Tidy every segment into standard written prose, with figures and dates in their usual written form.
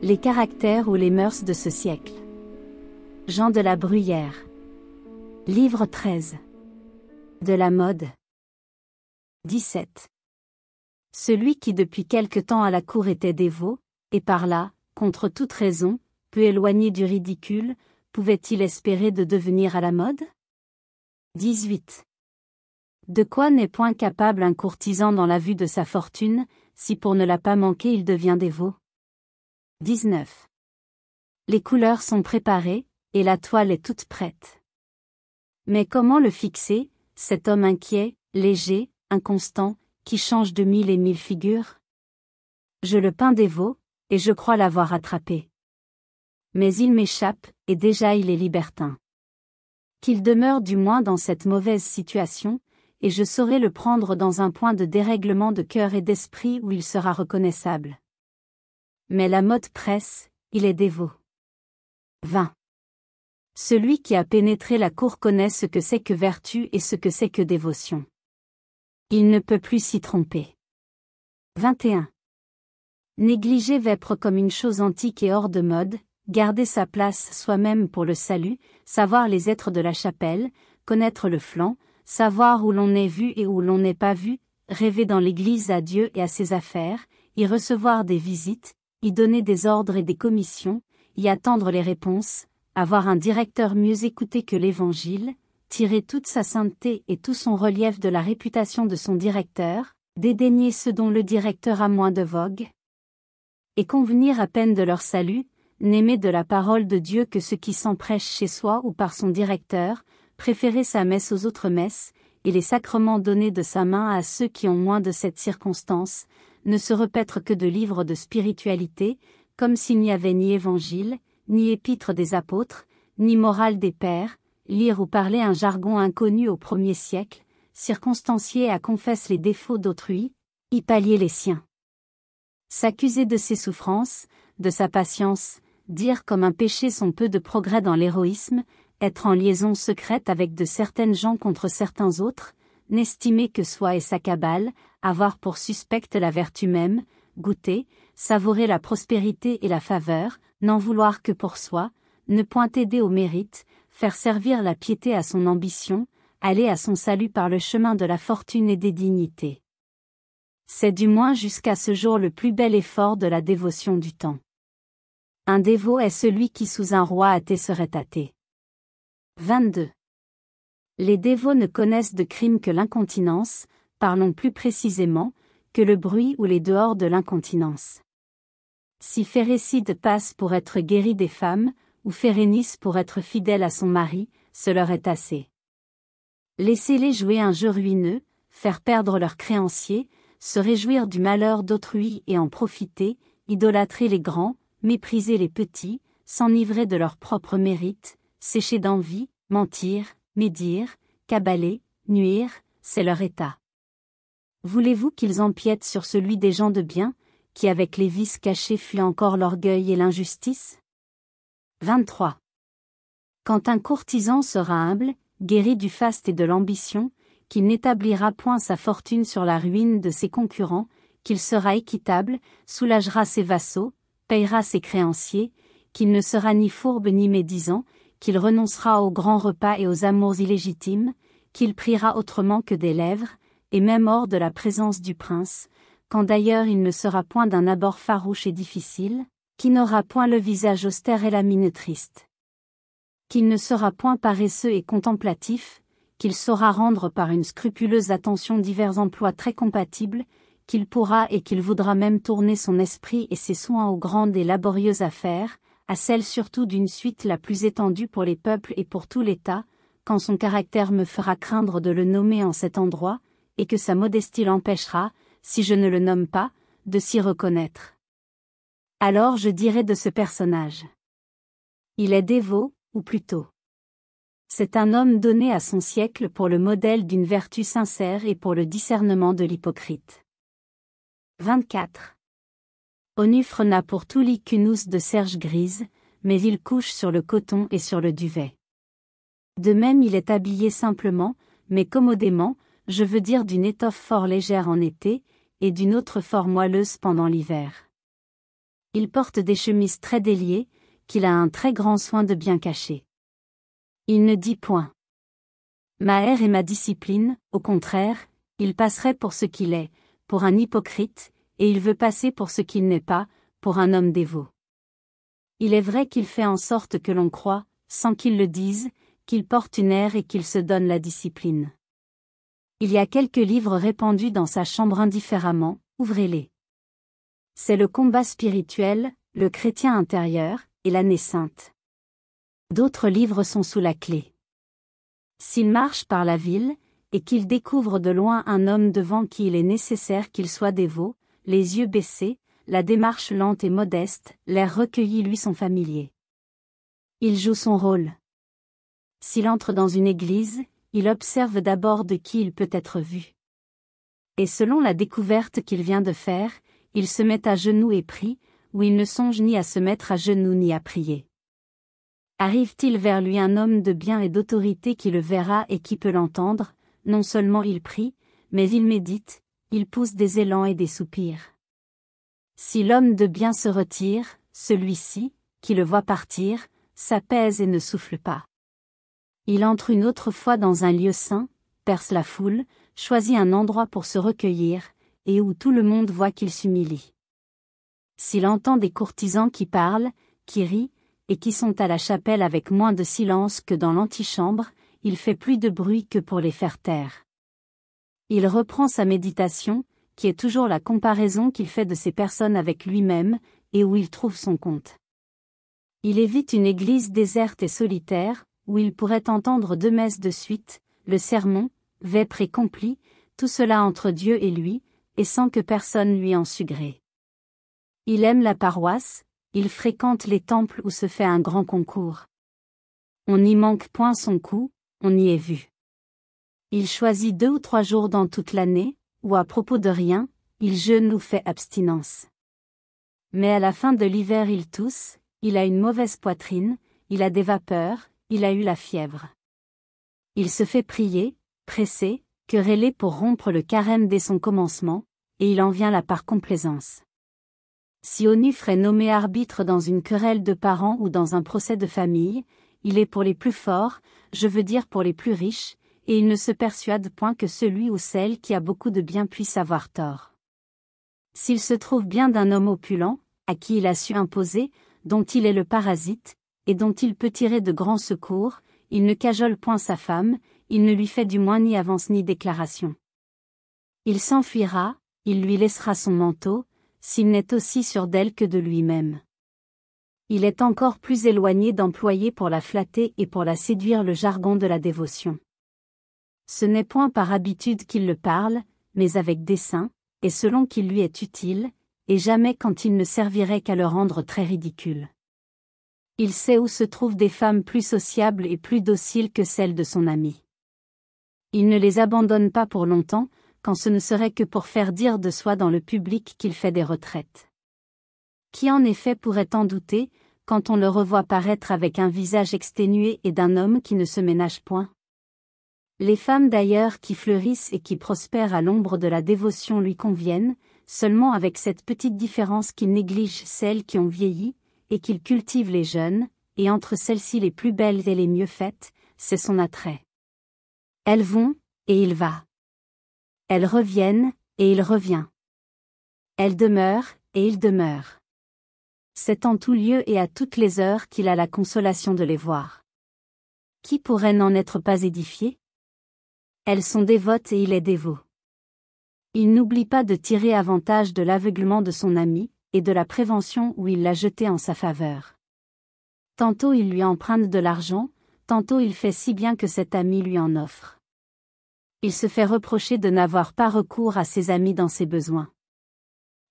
Les caractères ou les mœurs de ce siècle. Jean de la Bruyère. Livre 13. De la mode. 17. Celui qui depuis quelque temps à la cour était dévot, et par là, contre toute raison, peu éloigné du ridicule, pouvait-il espérer de devenir à la mode? 18. De quoi n'est point capable un courtisan dans la vue de sa fortune, si pour ne la pas manquer il devient dévot? 19. Les couleurs sont préparées, et la toile est toute prête. Mais comment le fixer, cet homme inquiet, léger, inconstant, qui change de mille et mille figures? Je le peins dévot, et je crois l'avoir attrapé. Mais il m'échappe, et déjà il est libertin. Qu'il demeure du moins dans cette mauvaise situation, et je saurai le prendre dans un point de dérèglement de cœur et d'esprit où il sera reconnaissable. Mais la mode presse, il est dévot. 20. Celui qui a pénétré la cour connaît ce que c'est que vertu et ce que c'est que dévotion. Il ne peut plus s'y tromper. 21. Négliger vêpres comme une chose antique et hors de mode, garder sa place soi-même pour le salut, savoir les êtres de la chapelle, connaître le flanc, savoir où l'on est vu et où l'on n'est pas vu, rêver dans l'église à Dieu et à ses affaires, y recevoir des visites, y donner des ordres et des commissions, y attendre les réponses, avoir un directeur mieux écouté que l'Évangile, tirer toute sa sainteté et tout son relief de la réputation de son directeur, dédaigner ceux dont le directeur a moins de vogue, et convenir à peine de leur salut, n'aimer de la parole de Dieu que ceux qui s'en prêchent chez soi ou par son directeur, préférer sa messe aux autres messes, et les sacrements donnés de sa main à ceux qui ont moins de cette circonstance, ne se repaître que de livres de spiritualité, comme s'il n'y avait ni évangile, ni épître des apôtres, ni morale des pères, lire ou parler un jargon inconnu au 1er siècle, circonstancier à confesse les défauts d'autrui, y pallier les siens. S'accuser de ses souffrances, de sa patience, dire comme un péché son peu de progrès dans l'héroïsme, être en liaison secrète avec de certaines gens contre certains autres, n'estimer que soi et sa cabale, avoir pour suspecte la vertu même, goûter, savourer la prospérité et la faveur, n'en vouloir que pour soi, ne point aider au mérite, faire servir la piété à son ambition, aller à son salut par le chemin de la fortune et des dignités. C'est du moins jusqu'à ce jour le plus bel effort de la dévotion du temps. Un dévot est celui qui sous un roi athée serait athée. 22. Les dévots ne connaissent de crime que l'incontinence, parlons plus précisément, que le bruit ou les dehors de l'incontinence. Si Phérécyde passe pour être guéri des femmes, ou Phérénice pour être fidèle à son mari, ce leur est assez. Laissez-les jouer un jeu ruineux, faire perdre leurs créanciers, se réjouir du malheur d'autrui et en profiter, idolâtrer les grands, mépriser les petits, s'enivrer de leur propre mérite, sécher d'envie, mentir, médire, cabaler, nuire, c'est leur état. Voulez-vous qu'ils empiètent sur celui des gens de bien, qui avec les vices cachés fuient encore l'orgueil et l'injustice? 23. Quand un courtisan sera humble, guéri du faste et de l'ambition, qu'il n'établira point sa fortune sur la ruine de ses concurrents, qu'il sera équitable, soulagera ses vassaux, payera ses créanciers, qu'il ne sera ni fourbe ni médisant, qu'il renoncera aux grands repas et aux amours illégitimes, qu'il priera autrement que des lèvres, et même hors de la présence du prince, quand d'ailleurs il ne sera point d'un abord farouche et difficile, qui n'aura point le visage austère et la mine triste. Qu'il ne sera point paresseux et contemplatif, qu'il saura rendre par une scrupuleuse attention divers emplois très compatibles, qu'il pourra et qu'il voudra même tourner son esprit et ses soins aux grandes et laborieuses affaires, à celles surtout d'une suite la plus étendue pour les peuples et pour tout l'État, quand son caractère me fera craindre de le nommer en cet endroit, et que sa modestie l'empêchera, si je ne le nomme pas, de s'y reconnaître. Alors je dirai de ce personnage. Il est dévot, ou plutôt. C'est un homme donné à son siècle pour le modèle d'une vertu sincère et pour le discernement de l'hypocrite. 24. Onufre n'a pour tout lit qu'une housse de serge grise, mais il couche sur le coton et sur le duvet. De même il est habillé simplement, mais commodément, je veux dire d'une étoffe fort légère en été, et d'une autre fort moelleuse pendant l'hiver. Il porte des chemises très déliées, qu'il a un très grand soin de bien cacher. Il ne dit point. Ma haine est ma discipline, au contraire, il passerait pour ce qu'il est, pour un hypocrite, et il veut passer pour ce qu'il n'est pas, pour un homme dévot. Il est vrai qu'il fait en sorte que l'on croit, sans qu'il le dise, qu'il porte une aire et qu'il se donne la discipline. Il y a quelques livres répandus dans sa chambre indifféremment, ouvrez-les. C'est le combat spirituel, le chrétien intérieur, et l'année sainte. D'autres livres sont sous la clé. S'il marche par la ville, et qu'il découvre de loin un homme devant qui il est nécessaire qu'il soit dévot, les yeux baissés, la démarche lente et modeste, l'air recueilli lui sont familiers. Il joue son rôle. S'il entre dans une église, il observe d'abord de qui il peut être vu. Et selon la découverte qu'il vient de faire, il se met à genoux et prie, ou il ne songe ni à se mettre à genoux ni à prier. Arrive-t-il vers lui un homme de bien et d'autorité qui le verra et qui peut l'entendre, non seulement il prie, mais il médite, il pousse des élans et des soupirs. Si l'homme de bien se retire, celui-ci, qui le voit partir, s'apaise et ne souffle pas. Il entre une autre fois dans un lieu saint, perce la foule, choisit un endroit pour se recueillir, et où tout le monde voit qu'il s'humilie. S'il entend des courtisans qui parlent, qui rient, et qui sont à la chapelle avec moins de silence que dans l'antichambre, il fait plus de bruit que pour les faire taire. Il reprend sa méditation, qui est toujours la comparaison qu'il fait de ces personnes avec lui-même, et où il trouve son compte. Il évite une église déserte et solitaire, où il pourrait entendre 2 messes de suite, le sermon, vêpres et complis, tout cela entre Dieu et lui, et sans que personne lui en sût gré. Il aime la paroisse, il fréquente les temples où se fait un grand concours. On n'y manque point son coup, on y est vu. Il choisit 2 ou 3 jours dans toute l'année, où à propos de rien, il jeûne ou fait abstinence. Mais à la fin de l'hiver il tousse, il a une mauvaise poitrine, il a des vapeurs, il a eu la fièvre. Il se fait prier, presser, quereller pour rompre le carême dès son commencement, et il en vient là par complaisance. Si Onufre est nommé arbitre dans une querelle de parents ou dans un procès de famille, il est pour les plus forts, je veux dire pour les plus riches, et il ne se persuade point que celui ou celle qui a beaucoup de biens puisse avoir tort. S'il se trouve bien d'un homme opulent, à qui il a su imposer, dont il est le parasite, et dont il peut tirer de grands secours, il ne cajole point sa femme, il ne lui fait du moins ni avance ni déclaration. Il s'enfuira, il lui laissera son manteau, s'il n'est aussi sûr d'elle que de lui-même. Il est encore plus éloigné d'employer pour la flatter et pour la séduire le jargon de la dévotion. Ce n'est point par habitude qu'il le parle, mais avec dessein, et selon qu'il lui est utile, et jamais quand il ne servirait qu'à le rendre très ridicule. Il sait où se trouvent des femmes plus sociables et plus dociles que celles de son ami. Il ne les abandonne pas pour longtemps, quand ce ne serait que pour faire dire de soi dans le public qu'il fait des retraites. Qui en effet pourrait en douter, quand on le revoit paraître avec un visage exténué et d'un homme qui ne se ménage point? Les femmes d'ailleurs qui fleurissent et qui prospèrent à l'ombre de la dévotion lui conviennent, seulement avec cette petite différence qu'il néglige celles qui ont vieilli, et qu'il cultive les jeunes, et entre celles-ci les plus belles et les mieux faites, c'est son attrait. Elles vont, et il va. Elles reviennent, et il revient. Elles demeurent, et il demeure. C'est en tout lieu et à toutes les heures qu'il a la consolation de les voir. Qui pourrait n'en être pas édifié? Elles sont dévotes et il est dévot. Il n'oublie pas de tirer avantage de l'aveuglement de son ami, et de la prévention où il l'a jeté en sa faveur. Tantôt il lui emprunte de l'argent, tantôt il fait si bien que cet ami lui en offre. Il se fait reprocher de n'avoir pas recours à ses amis dans ses besoins.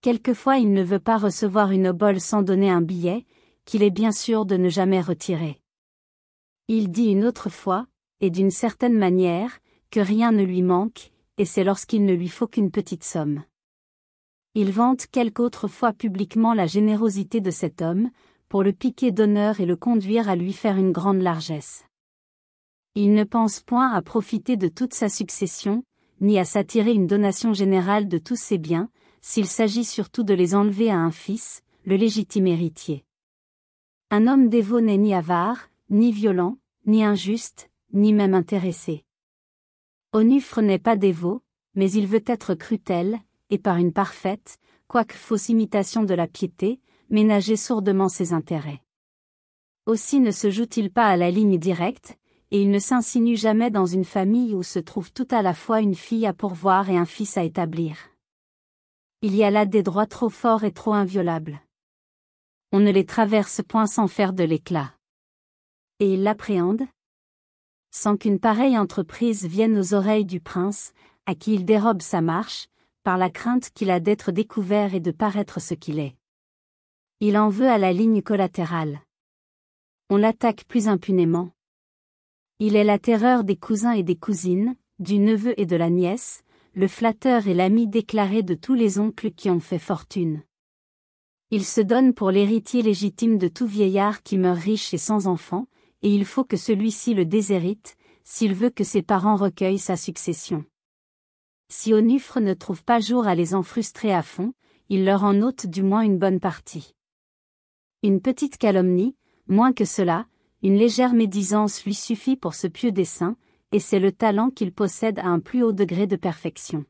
Quelquefois il ne veut pas recevoir une obole sans donner un billet, qu'il est bien sûr de ne jamais retirer. Il dit une autre fois, et d'une certaine manière, que rien ne lui manque, et c'est lorsqu'il ne lui faut qu'une petite somme. Il vante quelque autre fois publiquement la générosité de cet homme, pour le piquer d'honneur et le conduire à lui faire une grande largesse. Il ne pense point à profiter de toute sa succession, ni à s'attirer une donation générale de tous ses biens, s'il s'agit surtout de les enlever à un fils, le légitime héritier. Un homme dévot n'est ni avare, ni violent, ni injuste, ni même intéressé. Onufre n'est pas dévot, mais il veut être cruel, et par une parfaite, quoique fausse imitation de la piété, ménager sourdement ses intérêts. Aussi ne se joue-t-il pas à la ligne directe, et il ne s'insinue jamais dans une famille où se trouve tout à la fois une fille à pourvoir et un fils à établir. Il y a là des droits trop forts et trop inviolables. On ne les traverse point sans faire de l'éclat. Et il l'appréhende? Sans qu'une pareille entreprise vienne aux oreilles du prince, à qui il dérobe sa marche, par la crainte qu'il a d'être découvert et de paraître ce qu'il est. Il en veut à la ligne collatérale. On l'attaque plus impunément. Il est la terreur des cousins et des cousines, du neveu et de la nièce, le flatteur et l'ami déclaré de tous les oncles qui ont fait fortune. Il se donne pour l'héritier légitime de tout vieillard qui meurt riche et sans enfant, et il faut que celui-ci le déshérite, s'il veut que ses parents recueillent sa succession. Si Onufre ne trouve pas jour à les en frustrer à fond, il leur en ôte du moins une bonne partie. Une petite calomnie, moins que cela, une légère médisance lui suffit pour ce pieux dessein, et c'est le talent qu'il possède à un plus haut degré de perfection.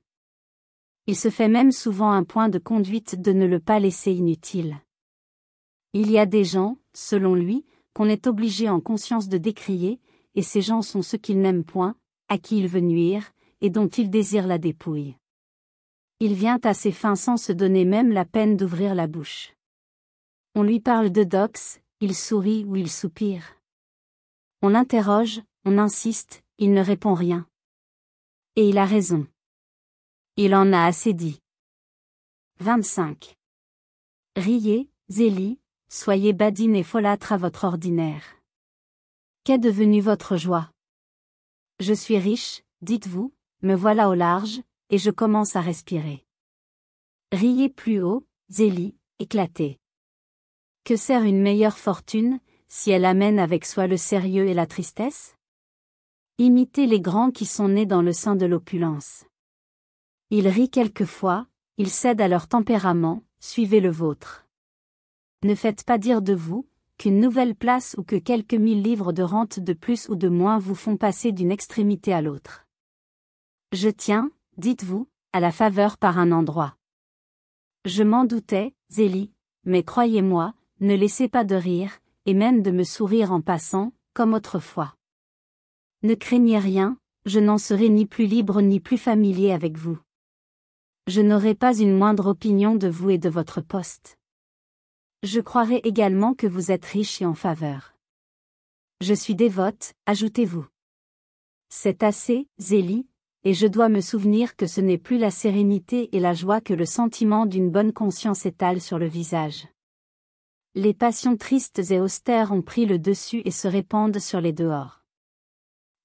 Il se fait même souvent un point de conduite de ne le pas laisser inutile. Il y a des gens, selon lui, qu'on est obligé en conscience de décrier, et ces gens sont ceux qu'il n'aime point, à qui il veut nuire, et dont il désire la dépouille. Il vient à ses fins sans se donner même la peine d'ouvrir la bouche. On lui parle de dox, il sourit ou il soupire. On l'interroge, on insiste, il ne répond rien. Et il a raison. Il en a assez dit. 25. Riez, zélie, soyez badine et folâtre à votre ordinaire. Qu'est devenue votre joie? Je suis riche, dites-vous, me voilà au large, et je commence à respirer. Riez plus haut, zélie, éclatez. Que sert une meilleure fortune, si elle amène avec soi le sérieux et la tristesse? Imitez les grands qui sont nés dans le sein de l'opulence. Ils rient quelquefois, ils cèdent à leur tempérament, suivez le vôtre. Ne faites pas dire de vous, qu'une nouvelle place ou que quelques 1000 livres de rente de plus ou de moins vous font passer d'une extrémité à l'autre. Je tiens, dites-vous, à la faveur par un endroit. Je m'en doutais, zélie, mais croyez-moi, ne laissez pas de rire, et même de me sourire en passant, comme autrefois. Ne craignez rien, je n'en serai ni plus libre ni plus familier avec vous. Je n'aurai pas une moindre opinion de vous et de votre poste. Je croirai également que vous êtes riche et en faveur. Je suis dévote, ajoutez-vous. C'est assez, zélie, et je dois me souvenir que ce n'est plus la sérénité et la joie que le sentiment d'une bonne conscience étale sur le visage. Les passions tristes et austères ont pris le dessus et se répandent sur les dehors.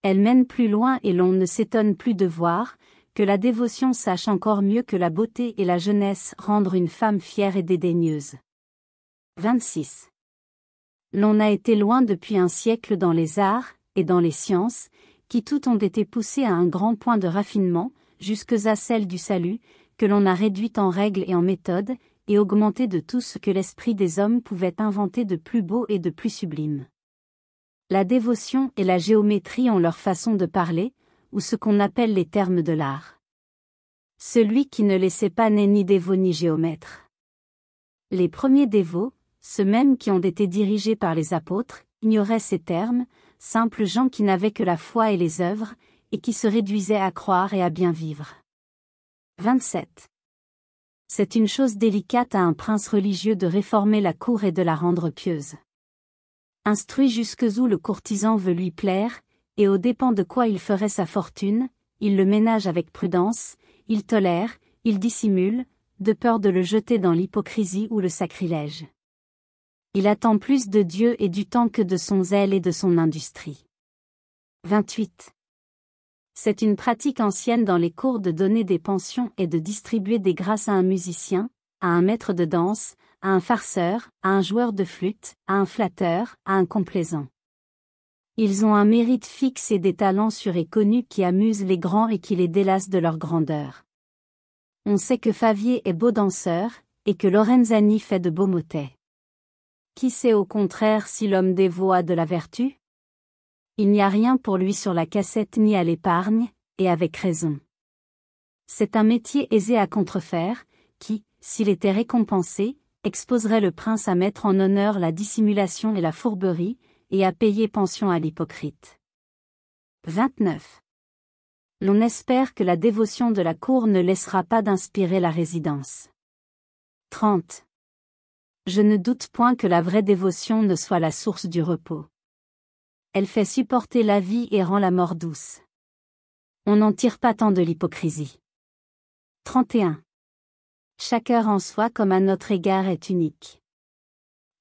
Elles mènent plus loin et l'on ne s'étonne plus de voir, que la dévotion sache encore mieux que la beauté et la jeunesse rendre une femme fière et dédaigneuse. 26. L'on a été loin depuis un siècle dans les arts, et dans les sciences, qui toutes ont été poussées à un grand point de raffinement, jusque à celle du salut, que l'on a réduite en règles et en méthodes, et augmentée de tout ce que l'esprit des hommes pouvait inventer de plus beau et de plus sublime. La dévotion et la géométrie ont leur façon de parler, ou ce qu'on appelle les termes de l'art. Celui qui ne les sait pas n'est ni dévot ni géomètre. Les premiers dévots, ceux-mêmes qui ont été dirigés par les apôtres, ignoraient ces termes, simples gens qui n'avaient que la foi et les œuvres, et qui se réduisaient à croire et à bien vivre. 27. C'est une chose délicate à un prince religieux de réformer la cour et de la rendre pieuse. Instruit jusque où le courtisan veut lui plaire, et aux dépens de quoi il ferait sa fortune, il le ménage avec prudence, il tolère, il dissimule, de peur de le jeter dans l'hypocrisie ou le sacrilège. Il attend plus de Dieu et du temps que de son zèle et de son industrie. 28. C'est une pratique ancienne dans les cours de donner des pensions et de distribuer des grâces à un musicien, à un maître de danse, à un farceur, à un joueur de flûte, à un flatteur, à un complaisant. Ils ont un mérite fixe et des talents sûrs et connus qui amusent les grands et qui les délassent de leur grandeur. On sait que Favier est beau danseur, et que Lorenzani fait de beaux motets. Qui sait au contraire si l'homme dévot a de la vertu? Il n'y a rien pour lui sur la cassette ni à l'épargne, et avec raison. C'est un métier aisé à contrefaire, qui, s'il était récompensé, exposerait le prince à mettre en honneur la dissimulation et la fourberie, et à payer pension à l'hypocrite. 29. L'on espère que la dévotion de la cour ne laissera pas d'inspirer la résidence. 30. Je ne doute point que la vraie dévotion ne soit la source du repos. Elle fait supporter la vie et rend la mort douce. On n'en tire pas tant de l'hypocrisie. 31. Chaque heure en soi comme à notre égard est unique.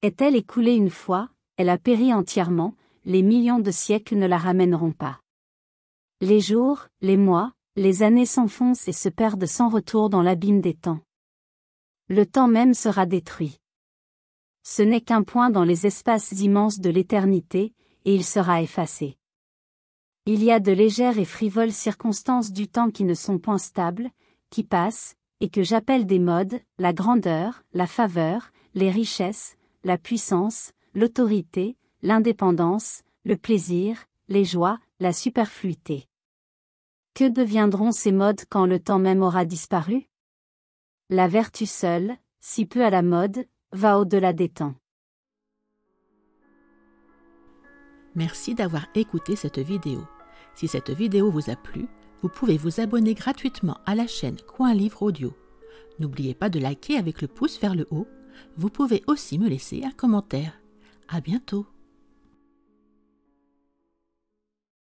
Est-elle écoulée une fois, elle a péri entièrement, les millions de siècles ne la ramèneront pas. Les jours, les mois, les années s'enfoncent et se perdent sans retour dans l'abîme des temps. Le temps même sera détruit. Ce n'est qu'un point dans les espaces immenses de l'éternité, et il sera effacé. Il y a de légères et frivoles circonstances du temps qui ne sont point stables, qui passent, et que j'appelle des modes, la grandeur, la faveur, les richesses, la puissance, l'autorité, l'indépendance, le plaisir, les joies, la superfluité. Que deviendront ces modes quand le temps même aura disparu? La vertu seule, si peu à la mode, va au-delà des temps. Merci d'avoir écouté cette vidéo. Si cette vidéo vous a plu, vous pouvez vous abonner gratuitement à la chaîne Coin Livre Audio. N'oubliez pas de liker avec le pouce vers le haut. Vous pouvez aussi me laisser un commentaire. À bientôt.